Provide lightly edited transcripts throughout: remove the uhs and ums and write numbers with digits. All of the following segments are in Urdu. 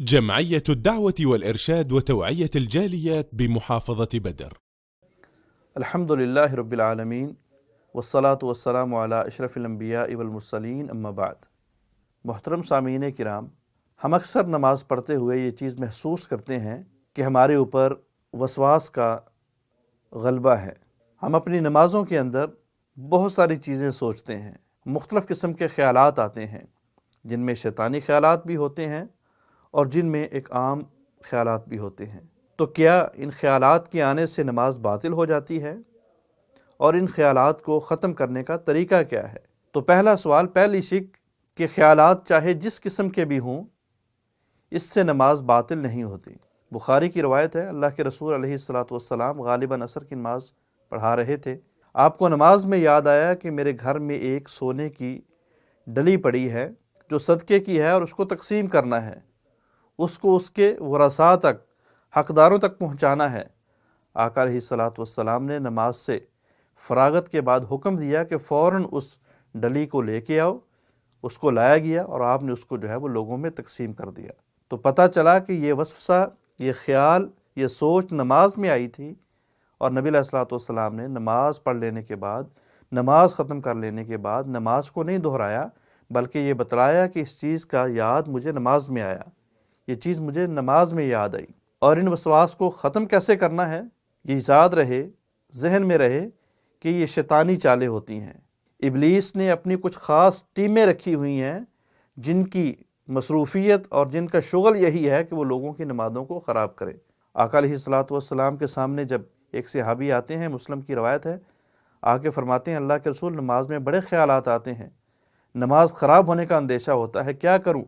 جمعية الدعوة والإرشاد وتوعية الجاليات بمحافظة بدر. الحمد للہ رب العالمین والصلاة والسلام علی اشرف الانبیاء والمرسلین اما بعد۔ محترم سامعین کرام، ہم اکثر نماز پڑھتے ہوئے یہ چیز محسوس کرتے ہیں کہ ہمارے اوپر وسواس کا غلبہ ہے۔ ہم اپنی نمازوں کے اندر بہت ساری چیزیں سوچتے ہیں، مختلف قسم کے خیالات آتے ہیں، جن میں شیطانی خیالات بھی ہوتے ہیں اور جن میں ایک عام خیالات بھی ہوتے ہیں۔ تو کیا ان خیالات کے آنے سے نماز باطل ہو جاتی ہے؟ اور ان خیالات کو ختم کرنے کا طریقہ کیا ہے؟ تو پہلا سوال، پہلی شک کہ خیالات چاہے جس قسم کے بھی ہوں، اس سے نماز باطل نہیں ہوتی۔ بخاری کی روایت ہے، اللہ کے رسول علیہ الصلاۃ والسلام غالباً عصر کی نماز پڑھا رہے تھے۔ آپ کو نماز میں یاد آیا کہ میرے گھر میں ایک سونے کی ڈلی پڑی ہے جو صدقے کی ہے اور اس کو تقسیم کرنا ہے، اس کو اس کے ورثاء تک، حقداروں تک پہنچانا ہے۔ آقا علیہ الصلاۃ والسلام نے نماز سے فراغت کے بعد حکم دیا کہ فوراً اس ڈلی کو لے کے آؤ۔ اس کو لایا گیا اور آپ نے اس کو وہ لوگوں میں تقسیم کر دیا۔ تو پتہ چلا کہ یہ وسوسہ، یہ خیال، یہ سوچ نماز میں آئی تھی، اور نبی علیہ الصلاۃ والسلام نے نماز پڑھ لینے کے بعد، نماز ختم کر لینے کے بعد نماز کو نہیں دہرایا، بلکہ یہ بتلایا کہ اس چیز کا یاد مجھے نماز میں آیا، یہ چیز مجھے نماز میں یاد آئی۔ اور ان وسواس کو ختم کیسے کرنا ہے؟ یہ یاد رہے، ذہن میں رہے کہ یہ شیطانی چالیں ہوتی ہیں۔ ابلیس نے اپنی کچھ خاص ٹیمیں رکھی ہوئی ہیں جن کی مصروفیت اور جن کا شغل یہی ہے کہ وہ لوگوں کی نمازوں کو خراب کرے۔ آقا علیہ الصلاۃ والسلام کے سامنے جب ایک صحابی آتے ہیں، مسلم کی روایت ہے، آ کے فرماتے ہیں، اللہ کے رسول، نماز میں بڑے خیالات آتے ہیں، نماز خراب ہونے کا اندیشہ ہوتا ہے، کیا کروں؟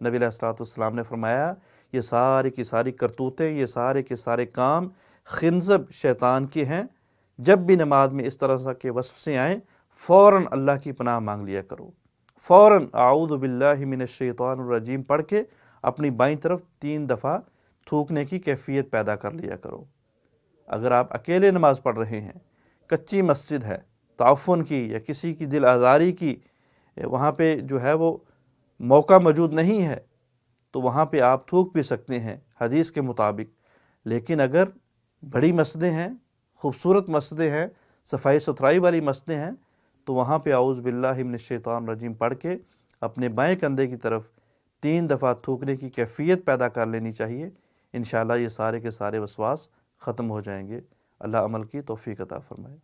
نبی علیہ الصلاۃ والسلام نے فرمایا، یہ ساری کی ساری کرتوتیں، یہ سارے کے سارے کام خنزب شیطان کے ہیں۔ جب بھی نماز میں اس طرح کے وسوسے آئیں، فوراً اللہ کی پناہ مانگ لیا کرو، فوراً اعوذ باللہ من الشیطان الرجیم پڑھ کے اپنی بائیں طرف 3 دفعہ تھوکنے کی کیفیت پیدا کر لیا کرو۔ اگر آپ اکیلے نماز پڑھ رہے ہیں، کچی مسجد ہے، تعفن کی یا کسی کی دل آزاری کی وہاں پہ وہ موقع موجود نہیں ہے، تو وہاں پہ آپ تھوک بھی سکتے ہیں حدیث کے مطابق۔ لیکن اگر بڑی مسجدیں ہیں، خوبصورت مسجدیں ہیں، صفائی ستھرائی والی مسجدیں ہیں، تو وہاں پہ اعوذ باللہ من الشیطان الرجیم پڑھ کے اپنے بائیں کندھے کی طرف 3 دفعہ تھوکنے کی کیفیت پیدا کر لینی چاہیے۔ انشاءاللہ یہ سارے کے سارے وسواس ختم ہو جائیں گے۔ اللہ عمل کی توفیق عطا فرمائے۔